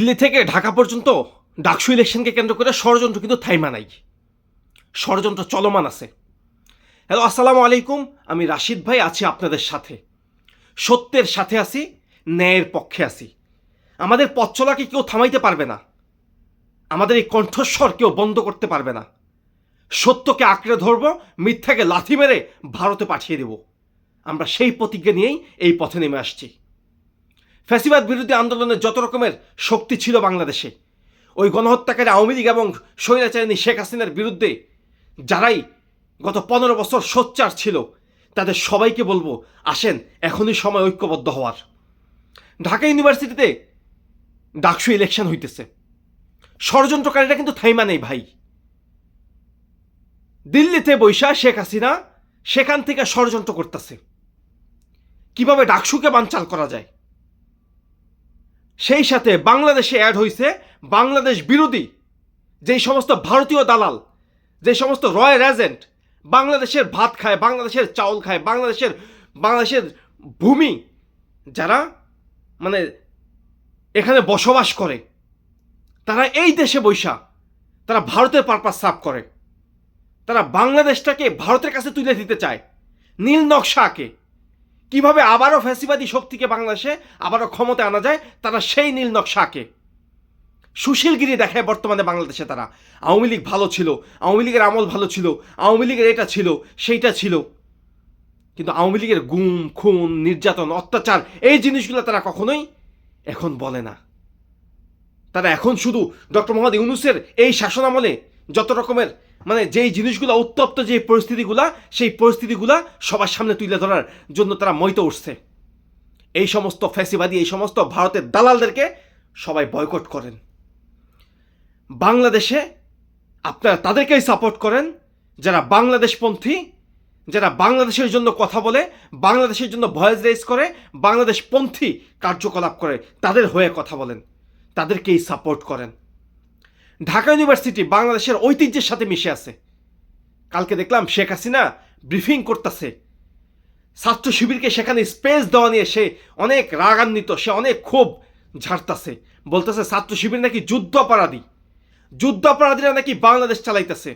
দিল্লি থেকে ঢাকা পর্যন্ত ডাকসু ইলেকশনকে কেন্দ্র করে ষড়যন্ত্র কিন্তু থাইমা নাই, ষড়যন্ত্র চলমান আছে। হ্যালো, আসসালামু আলাইকুম। আমি রাশিদ ভাই আছি আপনাদের সাথে। সত্যের সাথে আছি, ন্যায়ের পক্ষে আছি। আমাদের পথ চলাকে কেউ থামাইতে পারবে না, আমাদের এই কণ্ঠস্বর কেউ বন্ধ করতে পারবে না। সত্যকে আঁকড়ে ধরব, মিথ্যাকে লাথি মেরে ভারতে পাঠিয়ে দেব। আমরা সেই প্রতিজ্ঞা নিয়েই এই পথে নেমে আসছি। ফ্যাসিবাদ বিরোধী আন্দোলনের যত রকমের শক্তি ছিল বাংলাদেশে, ওই গণহত্যাকারী আওয়ামী লীগ এবং স্বৈরাচারিণী শেখ হাসিনার বিরুদ্ধে যারাই গত 15 বছর সোচ্চার ছিল, তাদের সবাইকে বলবো, আসেন এখনই সময় ঐক্যবদ্ধ হওয়ার। ঢাকা ইউনিভার্সিটিতে ডাকসু ইলেকশন হইতেছে, ষড়যন্ত্রকারীরা কিন্তু থাইমা নেই ভাই। দিল্লিতে বৈশা শেখ হাসিনা সেখান থেকে ষড়যন্ত্র করতেছে কিভাবে ডাকসুকে বানচাল করা যায়। সেই সাথে বাংলাদেশে অ্যাড হয়েছে বাংলাদেশ বিরোধী যেই সমস্ত ভারতীয় দালাল, যে সমস্ত রয়্যাল এজেন্ট বাংলাদেশের ভাত খায়, বাংলাদেশের চাউল খায়, বাংলাদেশের ভূমি যারা মানে এখানে বসবাস করে, তারা এই দেশে বৈশা তারা ভারতের পারপাস সাফ করে। তারা বাংলাদেশটাকে ভারতের কাছে তুলে দিতে চায়, নীল নকশা আঁকে কিভাবে আবারও ফ্যাসিবাদী শক্তিকে বাংলাদেশে আবারও ক্ষমতায় আনা যায়। তারা সেই নীল নকশা আঁকে, সুশীলগিরি দেখায় বর্তমানে বাংলাদেশে। তারা আওয়ামী লীগ ভালো ছিল, আওয়ামী লীগের আমল ভালো ছিল, আওয়ামী লীগের এটা ছিল সেইটা ছিল, কিন্তু আওয়ামী লীগের গুম খুন নির্যাতন অত্যাচার এই জিনিসগুলো তারা কখনোই এখন বলে না। তারা এখন শুধু ডক্টর মোহাম্মদ ইউনূসের এই শাসনামলে যত রকমের যেই জিনিসগুলো উত্তপ্ত, যে পরিস্থিতিগুলা, সেই পরিস্থিতিগুলা সবার সামনে তুলে ধরার জন্য তারা মইতে উঠছে। এই সমস্ত ফ্যাসিবাদী, এই সমস্ত ভারতের দালালদেরকে সবাই বয়কট করেন। বাংলাদেশে আপনারা তাদেরকেই সাপোর্ট করেন যারা বাংলাদেশপন্থী, যারা বাংলাদেশের জন্য কথা বলে, বাংলাদেশের জন্য ভয়েস রেজ করে, বাংলাদেশপন্থী কার্যকলাপ করে, তাদের হয়ে কথা বলেন, তাদেরকেই সাপোর্ট করেন। ঢাকা ইউনিভার্সিটি বাংলাদেশের ঐতিহ্যের সাথে মিশে আছে। কালকে দেখলাম শেখ হাসিনা ব্রিফিং করতেছে, ছাত্র শিবিরকে সেখানে স্পেস দেওয়া নিয়ে সে অনেক রাগান্বিত, সে অনেক ক্ষোভ ঝাড়তাছে, বলতেছে ছাত্র শিবির নাকি যুদ্ধ অপরাধীরা নাকি বাংলাদেশ চালাইতেছে।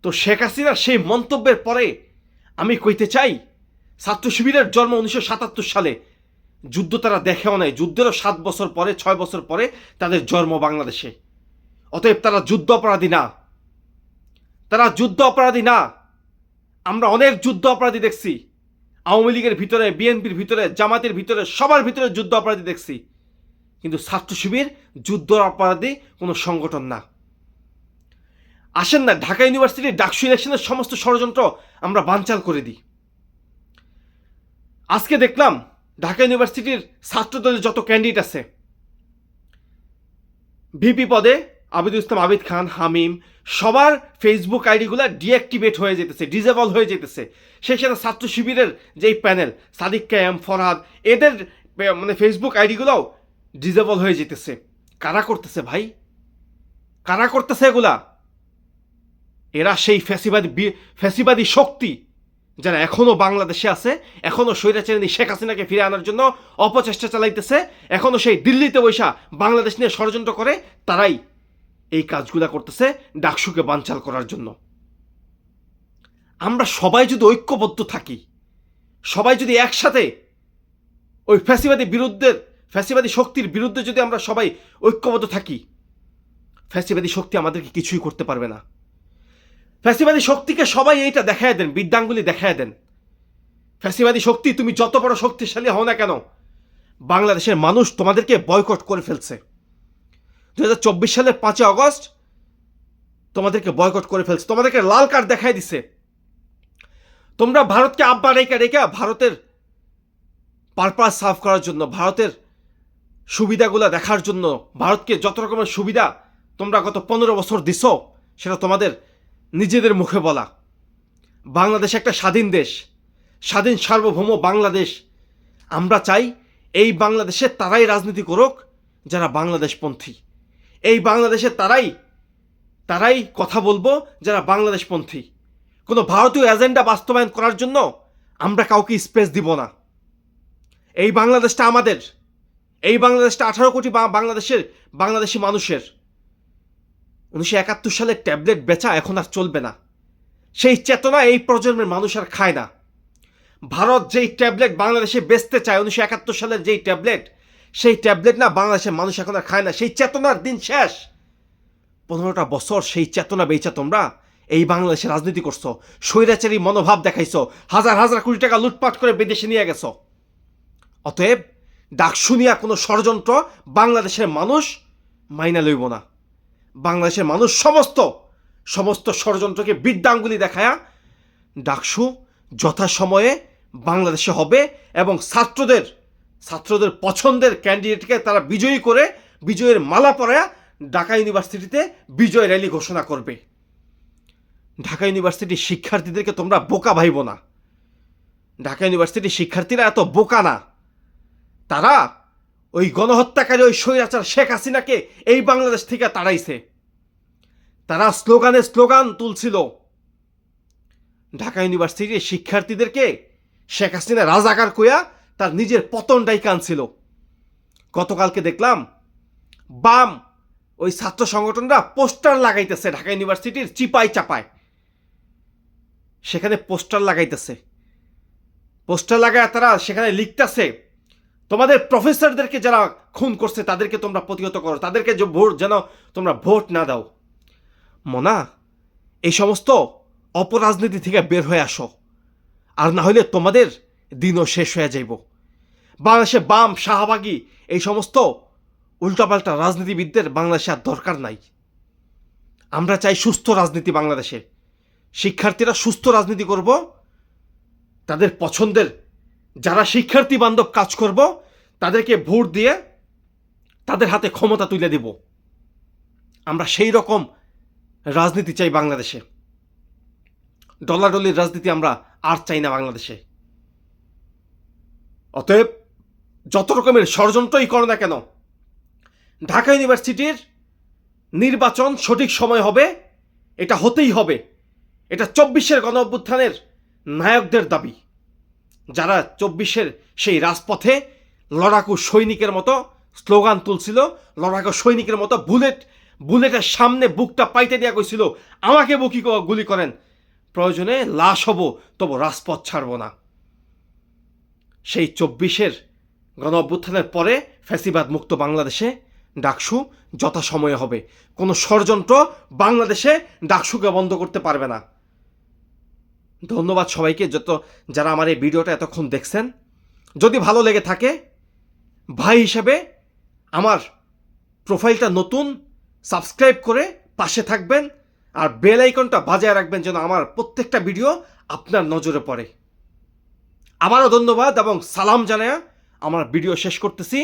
তো শেখ হাসিনার সেই মন্তব্যের পরে আমি কইতে চাই, ছাত্র শিবিরের জন্ম 1977 সালে, যুদ্ধ তারা দেখেও নাই, যুদ্ধেরও 7 বছর পরে 6 বছর পরে তাদের জন্ম বাংলাদেশে। অতএব তারা যুদ্ধ অপরাধী না, তারা যুদ্ধ অপরাধী না। আমরা অনেক যুদ্ধ অপরাধী দেখছি, আওয়ামী লীগের ভিতরে, বিএনপির ভিতরে, জামাতের ভিতরে, সবার ভিতরে যুদ্ধ অপরাধী দেখছি, কিন্তু ছাত্র শিবির যুদ্ধ অপরাধী কোনো সংগঠন না। আসেন না ঢাকা ইউনিভার্সিটির ডাকসু ইলেকশনের সমস্ত ষড়যন্ত্র আমরা বানচাল করে দিই। আজকে দেখলাম ঢাকা ইউনিভার্সিটির ছাত্রদলের যত ক্যান্ডিডেট আছে, ভিপি পদে আবিদুল ইসলাম, আবিদ খান, হামিম, সবার ফেসবুক আইডিগুলো ডিঅ্যাক্টিভেট হয়ে যেতেছে, ডিজেবল হয়ে যেতেছে। সেই সাথে ছাত্র শিবিরের যেই প্যানেল, সাদিক কায়াম, ফরহাদ, এদের ফেসবুক আইডিগুলোও ডিজেবল হয়ে যেতেছে। কারা করতেছে ভাই? কারা করতেছে এগুলা? এরা সেই ফ্যাসিবাদী শক্তি যারা এখনো বাংলাদেশে আছে, এখনো স্বৈরাচারিণী শেখ হাসিনাকে ফিরে আনার জন্য অপচেষ্টা চালাইতেছে, এখনো সেই দিল্লিতে বৈশা বাংলাদেশ নিয়ে ষড়যন্ত্র করে, তারাই এই কাজগুলা করতেছে ডাকসুকে বানচাল করার জন্য। আমরা সবাই যদি ঐক্যবদ্ধ থাকি, সবাই যদি একসাথে ওই ফ্যাসিবাদী শক্তির বিরুদ্ধে যদি আমরা সবাই ঐক্যবদ্ধ থাকি, ফ্যাসিবাদী শক্তি আমাদেরকে কিছুই করতে পারবে না। ফ্যাসিবাদী শক্তিকে সবাই এইটা দেখায় দেন, বিদ্যাঙ্গুলি দেখায় দেন। ফ্যাসিবাদী শক্তি, তুমি যত বড় শক্তিশালী হও না কেন, বাংলাদেশের মানুষ তোমাদেরকে বয়কট করে ফেলছে। 2024 সালের 5 আগস্ট তোমাদেরকে বয়কট করে ফেলছে, তোমাদেরকে লাল কার্ড দেখায় দিছে। তোমরা ভারতকে আব্বা রেখা ভারতের পারপাস সার্ভ করার জন্য, ভারতের সুবিধাগুলো দেখার জন্য, ভারতকে যত রকমের সুবিধা তোমরা গত 15 বছর দিছো, সেটা তোমাদের নিজেদের মুখে বলা। বাংলাদেশ একটা স্বাধীন দেশ, স্বাধীন সার্বভৌম বাংলাদেশ। আমরা চাই এই বাংলাদেশে তারাই রাজনীতি করুক যারা বাংলাদেশপন্থী। এই বাংলাদেশে তারাই কথা বলবো যারা বাংলাদেশপন্থী। কোনো ভারতীয় এজেন্ডা বাস্তবায়ন করার জন্য আমরা কাউকে স্পেস দিব না। এই বাংলাদেশটা আমাদের, এই বাংলাদেশটা 18 কোটি বাংলাদেশি মানুষের। 1971 সালে ট্যাবলেট বেচা এখন আর চলবে না। সেই চেতনা এই প্রজন্মের মানুষ আর খায় না। ভারত যেই ট্যাবলেট বাংলাদেশে বেচতে চায় 1971 সালের যেই ট্যাবলেট, সেই ট্যাবলেট না বাংলাদেশের মানুষ এখন আর খায় না। সেই চেতনার দিন শেষ। 15টা বছর সেই চেতনা বেচা তোমরা এই বাংলাদেশে রাজনীতি করছো, স্বৈরাচারী মনোভাব দেখাইছো, হাজার হাজার কোটি টাকা লুটপাট করে বিদেশে নিয়ে গেছো। অতএব ডাকসু নিয়া কোনো ষড়যন্ত্র বাংলাদেশের মানুষ মাইনা লইব না। বাংলাদেশের মানুষ সমস্ত ষড়যন্ত্রকে বৃদ্ধাঙ্গুলি দেখায়া ডাকসু যথাসময়ে বাংলাদেশে হবে এবং ছাত্রদের পছন্দের ক্যান্ডিডেটকে তারা বিজয়ী করে বিজয়ের মালা পরায়া ঢাকা ইউনিভার্সিটিতে বিজয় র্যালি ঘোষণা করবে। ঢাকা ইউনিভার্সিটির শিক্ষার্থীদেরকে তোমরা বোকা ভাইব না। ঢাকা ইউনিভার্সিটির শিক্ষার্থীরা এত বোকা না। তারা ওই গণহত্যাকারী ওই স্বৈরাচার শেখ হাসিনাকে এই বাংলাদেশ থেকে তাড়াইছে। তারা স্লোগান তুলছিল। ঢাকা ইউনিভার্সিটির শিক্ষার্থীদেরকে শেখ হাসিনা রাজাকার কইয়া তার নিজের পতন ডাইকা আনছিল। গতকালকে দেখলাম বাম ওই ছাত্র সংগঠনরা পোস্টার লাগাইতেছে ঢাকা ইউনিভার্সিটির চিপাই চাপায়। সেখানে পোস্টার লাগায় তারা সেখানে লিখতেছে, তোমাদের প্রফেসরদেরকে যারা খুন করছে তাদেরকে তোমরা প্রতিহত করো, তাদেরকে যেন তোমরা ভোট না দাও। মনা, এই সমস্ত অপরাজনীতি থেকে বের হয়ে আসো, আর না হলে তোমাদের দিনও শেষ হয়ে যাইব। বাংলাদেশে বাম শাহবাগী এই সমস্ত উল্টাপাল্টা রাজনীতিবিদদের বাংলাদেশে আর দরকার নাই। আমরা চাই সুস্থ রাজনীতি বাংলাদেশে। শিক্ষার্থীরা সুস্থ রাজনীতি করব, তাদের পছন্দের যারা শিক্ষার্থী বান্ধব কাজ করব তাদেরকে ভোট দিয়ে তাদের হাতে ক্ষমতা তুলে দেব। আমরা সেই রকম রাজনীতি চাই বাংলাদেশে। ডলাডলির রাজনীতি আমরা আর চাই না বাংলাদেশে। অতএব যত রকমের ষড়যন্ত্রই করো না কেন, ঢাকা ইউনিভার্সিটির নির্বাচন সঠিক সময় হবে, এটা হতেই হবে। এটা 24-এর গণ অভ্যুত্থানের নায়কদের দাবি, যারা 24-এর সেই রাজপথে লড়াকু সৈনিকের মতো স্লোগান তুলছিল, লড়াকু সৈনিকের মতো বুলেটের সামনে বুকটা পাইতে দেওয়া কইছিল, আমাকে গুলি করেন, প্রয়োজনে লাশ হব, তবু রাজপথ ছাড়ব না। সেই 24-এর গণ অভ্যুত্থানের পরে ফ্যাসিবাদ মুক্ত বাংলাদেশে ডাকসু যথাসময়ে হবে। কোনো ষড়যন্ত্র বাংলাদেশে ডাকসুকে বন্ধ করতে পারবে না। ধন্যবাদ সবাইকে যারা আমার এই ভিডিওটা এতক্ষণ দেখছেন। যদি ভালো লেগে থাকে, ভাই হিসেবে আমার প্রোফাইলটা নতুন, সাবস্ক্রাইব করে পাশে থাকবেন আর বেল আইকনটা বাজায় রাখবেন যেন আমার প্রত্যেকটা ভিডিও আপনার নজরে পড়ে। আবারও ধন্যবাদ এবং সালাম জানায়া আমার ভিডিও শেষ করতেছি।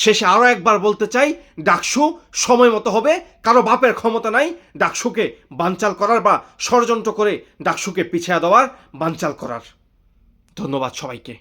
শেষে আরও একবার বলতে চাই, ডাকসু সময় মতো হবে। কারো বাপের ক্ষমতা নাই ডাকসুকে বানচাল করার বা ষড়যন্ত্র করে ডাকসুকে পিছিয়ে দেওয়ার, বানচাল করার। ধন্যবাদ সবাইকে।